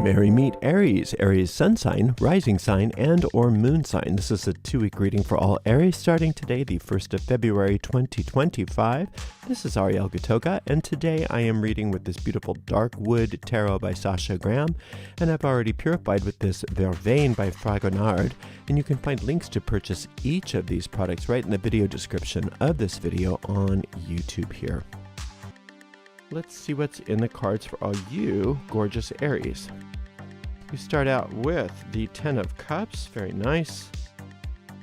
Merry meet Aries, Aries sun sign, rising sign, and or moon sign. This is a 2-week reading for all Aries starting today, the 1st of February, 2025. This is Ariel, and today I am reading with this beautiful Dark Wood Tarot by Sasha Graham, and I've already purified with this Vervain by Fragonard, and you can find links to purchase each of these products right in the video description of this video on YouTube here. Let's see what's in the cards for all you gorgeous Aries. We start out with the 10 of Cups, very nice,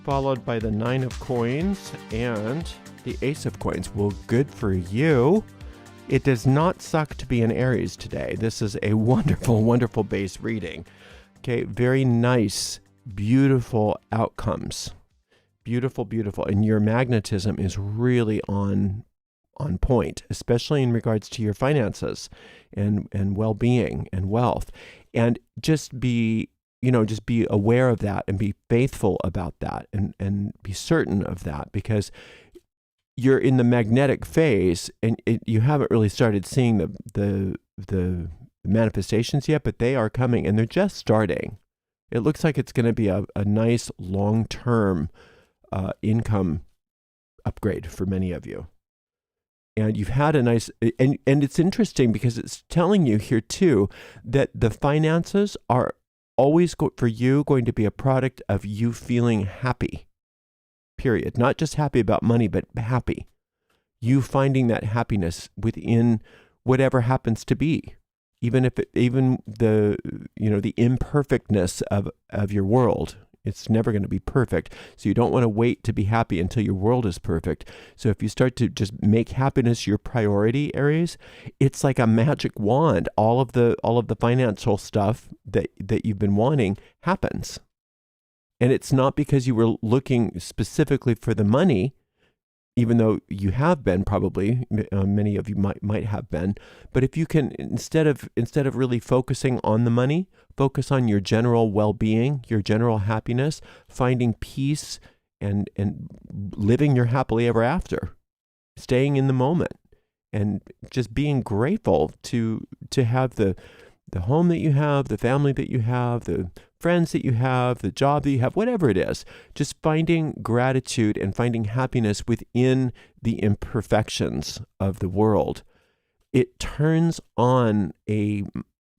followed by the 9 of Coins and the Ace of Coins. Well, good for you. It does not suck to be an Aries today. This is a wonderful, wonderful base reading. Okay, very nice, beautiful outcomes. Beautiful, beautiful. And your magnetism is really on point, especially in regards to your finances and well-being and wealth. And just be aware of that and be faithful about that and be certain of that, because you're in the magnetic phase and you haven't really started seeing the manifestations yet, but they are coming and they're just starting. It looks like it's going to be a nice long-term income upgrade for many of you. And you've had a nice, and it's interesting because it's telling you here too that the finances are always for you going to be a product of you feeling happy, period. Not just happy about money, but happy. You finding that happiness within whatever happens to be, even the imperfectness of your world. It's never going to be perfect. So you don't want to wait to be happy until your world is perfect. So if you start to just make happiness your priority, Aries, it's like a magic wand. All of the financial stuff that you've been wanting happens. And it's not because you were looking specifically for the money, even though you have been probably, many of you might have been. But if you can, instead of really focusing on the money, focus on your general well-being, your general happiness, finding peace and living your happily ever after, staying in the moment and just being grateful to have the home that you have, the family that you have, the friends that you have, the job that you have, whatever it is, just finding gratitude and finding happiness within the imperfections of the world. It turns on a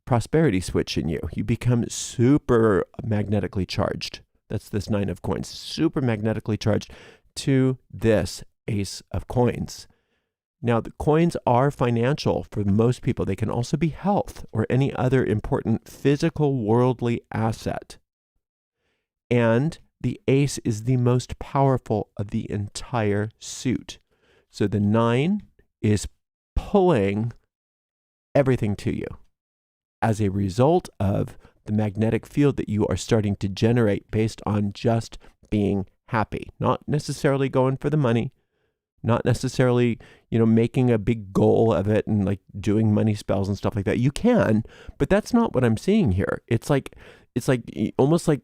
prosperity switch in you. You become super magnetically charged. That's this 9 of Coins, super magnetically charged to this Ace of Coins. Now, the coins are financial for most people. They can also be health or any other important physical worldly asset. And the ace is the most powerful of the entire suit. So the 9 is pulling everything to you as a result of the magnetic field that you are starting to generate based on just being happy, not necessarily going for the money, not necessarily, making a big goal of it and like doing money spells and stuff like that. You can, but that's not what I'm seeing here. It's like almost like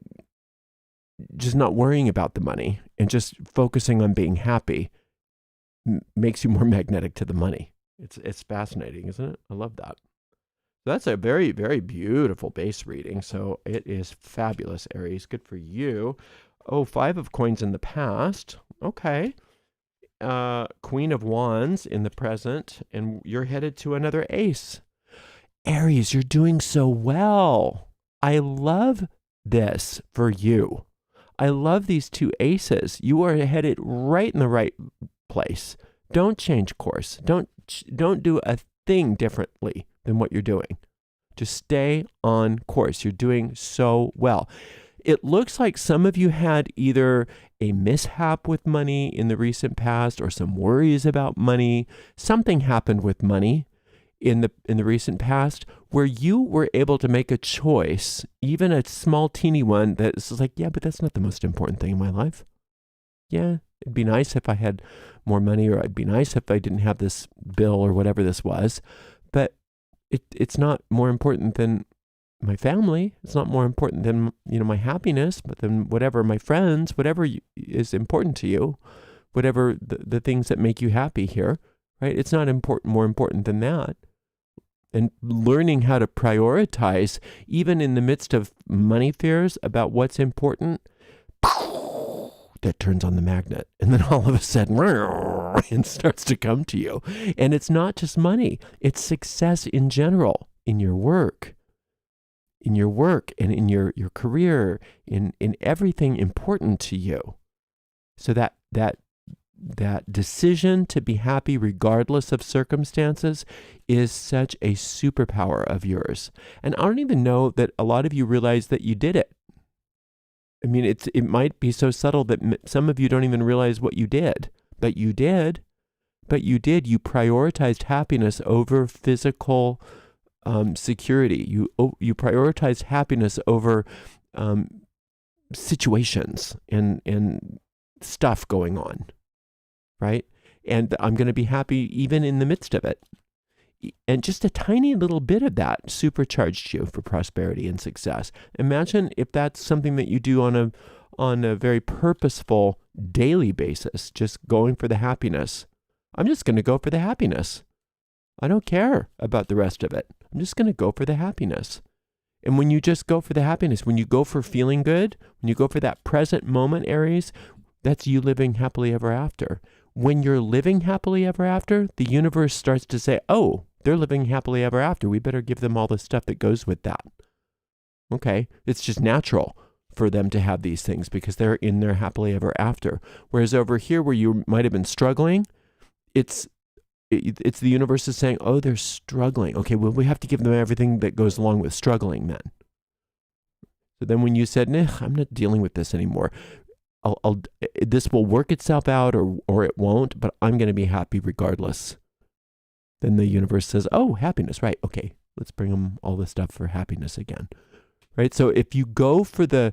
just not worrying about the money and just focusing on being happy makes you more magnetic to the money. It's fascinating, isn't it? I love that. That's a very, very beautiful base reading. So it is fabulous, Aries. Good for you. Oh, 5 of Coins in the past. Okay. Queen of Wands in the present, and you're headed to another ace. Aries, you're doing so well. I love this for you. I love these 2 aces. You are headed right in the right place. Don't change course. Don't do a thing differently than what you're doing. Just stay on course. You're doing so well. It looks like some of you had either a mishap with money in the recent past or some worries about money. Something happened with money in the recent past where you were able to make a choice, even a small teeny one that's like, yeah, but that's not the most important thing in my life. Yeah, it'd be nice if I had more money, or it'd be nice if I didn't have this bill or whatever this was. But it's not more important than my family. It's not more important than, my happiness, but then whatever my friends, whatever is important to you, whatever the things that make you happy here, right? It's not more important than that. and learning how to prioritize, even in the midst of money fears about what's important, that turns on the magnet. And then all of a sudden, it starts to come to you. And it's not just money, it's success in general, in your work. And in your career, in everything important to you. So that decision to be happy regardless of circumstances is such a superpower of yours. And I don't even know that a lot of you realize that you did it. I mean, it might be so subtle that some of you don't even realize what you did, but you did. You prioritized happiness over physical security. You prioritized happiness over situations and stuff going on, right? And I'm going to be happy even in the midst of it. And just a tiny little bit of that supercharged you for prosperity and success. Imagine if that's something that you do on a very purposeful daily basis, just going for the happiness. I'm just going to go for the happiness. I don't care about the rest of it. I'm just going to go for the happiness. And when you just go for the happiness, when you go for feeling good, when you go for that present moment, Aries, that's you living happily ever after. When you're living happily ever after, the universe starts to say, oh, they're living happily ever after. We better give them all the stuff that goes with that. Okay, it's just natural for them to have these things because they're in their happily ever after. Whereas over here where you might have been struggling, it's the universe is saying, oh, they're struggling. Okay, well, we have to give them everything that goes along with struggling then. So then when you said, nah, I'm not dealing with this anymore. This will work itself out or it won't, but I'm going to be happy regardless. Then the universe says, oh, happiness, right. Okay, let's bring them all the stuff for happiness again. Right? So if you go for the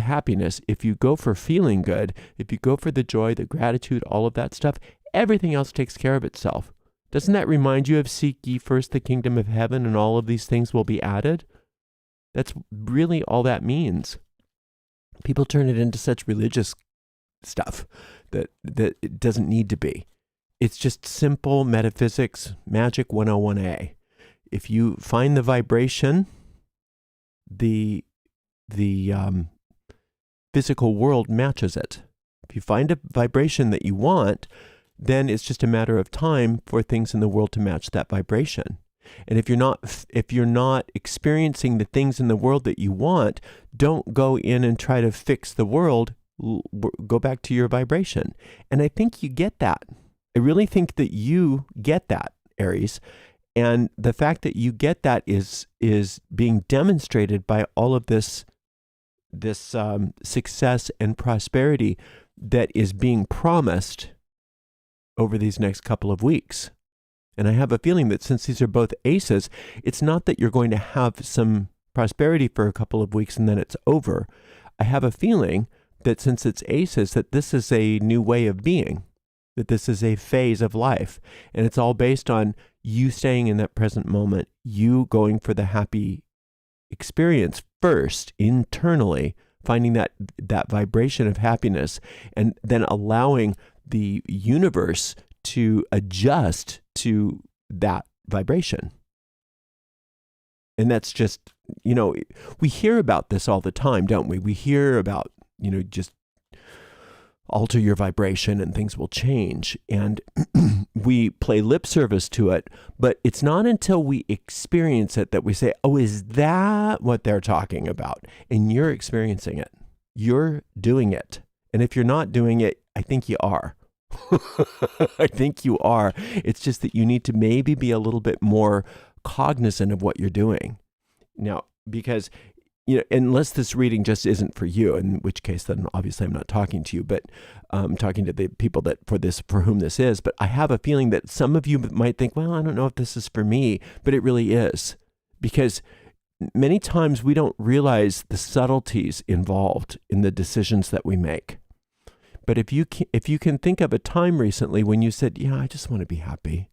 happiness, if you go for feeling good, if you go for the joy, the gratitude, all of that stuff, everything else takes care of itself. Doesn't that remind you of seek ye first the kingdom of heaven and all of these things will be added? That's really all that means. People turn it into such religious stuff that it doesn't need to be. It's just simple metaphysics, magic 101A. If you find the vibration, the physical world matches it. If you find a vibration that you want, then it's just a matter of time for things in the world to match that vibration. And if you're not experiencing the things in the world that you want, don't go in and try to fix the world. Go back to your vibration. And I think you get that. I really think that you get that, Aries. And the fact that you get that is being demonstrated by all of this success and prosperity that is being promised over these next couple of weeks. And I have a feeling that since these are both aces, it's not that you're going to have some prosperity for a couple of weeks and then it's over. I have a feeling that since it's aces, that this is a new way of being, that this is a phase of life. And it's all based on you staying in that present moment, you going for the happy experience first, internally, finding that vibration of happiness, and then allowing the universe to adjust to that vibration. And that's just, we hear about this all the time, don't we? We hear about, just alter your vibration and things will change. And we play lip service to it, but it's not until we experience it that we say, oh, is that what they're talking about? And you're experiencing it. You're doing it. And if you're not doing it, I think you are. I think you are. It's just that you need to maybe be a little bit more cognizant of what you're doing. Now, because, unless this reading just isn't for you, in which case then obviously I'm not talking to you, but I'm talking to the people that for whom this is. But I have a feeling that some of you might think, well, I don't know if this is for me, but it really is. Because many times we don't realize the subtleties involved in the decisions that we make. But if you can think of a time recently when you said, yeah, I just want to be happy.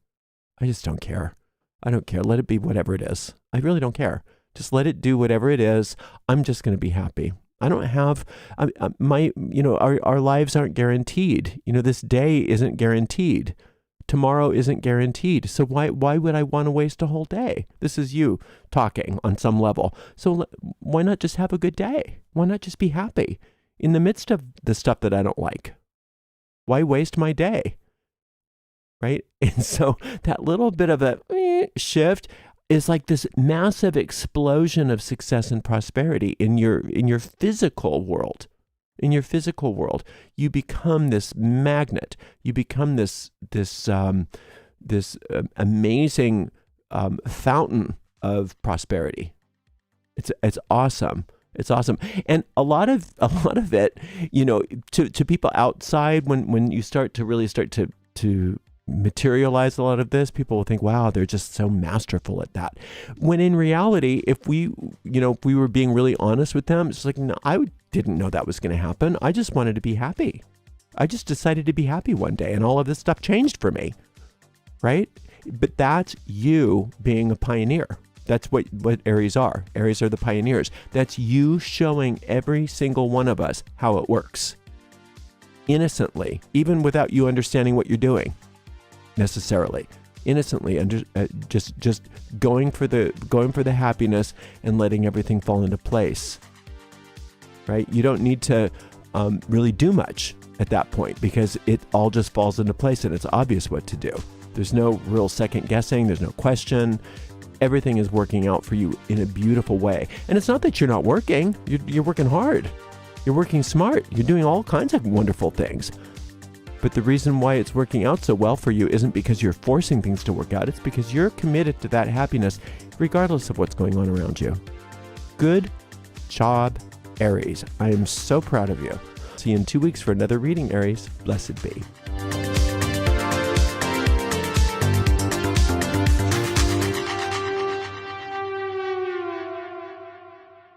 I just don't care. I don't care. Let it be whatever it is. I really don't care. Just let it do whatever it is. I'm just going to be happy. I don't have our lives aren't guaranteed. This day isn't guaranteed. tomorrow isn't guaranteed. So why would I want to waste a whole day? This is you talking on some level. So why not just have a good day? Why not just be happy in the midst of the stuff that I don't like? Why waste my day? Right? And so that little bit of a shift is like this massive explosion of success and prosperity in your physical world. In your physical world, you become this magnet. You become this amazing fountain of prosperity. It's awesome. It's awesome. And a lot of it, to people outside, when you start to materialize a lot of this, people will think, wow, they're just so masterful at that. When in reality, if we were being really honest with them, it's like, no, I didn't know that was going to happen. I just wanted to be happy. I just decided to be happy one day, and all of this stuff changed for me, right? But that's you being a pioneer. That's what Aries are. Aries are the pioneers. That's you showing every single one of us how it works. Innocently, even without you understanding what you're doing. Necessarily, innocently, and just going for the happiness and letting everything fall into place. Right? You don't need to really do much at that point, because it all just falls into place and it's obvious what to do. There's no real second guessing. There's no question. Everything is working out for you in a beautiful way. And it's not that you're not working. You're working hard. You're working smart. You're doing all kinds of wonderful things. But the reason why it's working out so well for you isn't because you're forcing things to work out. It's because you're committed to that happiness regardless of what's going on around you. Good job, Aries. I am so proud of you. See you in 2 weeks for another reading, Aries. Blessed be.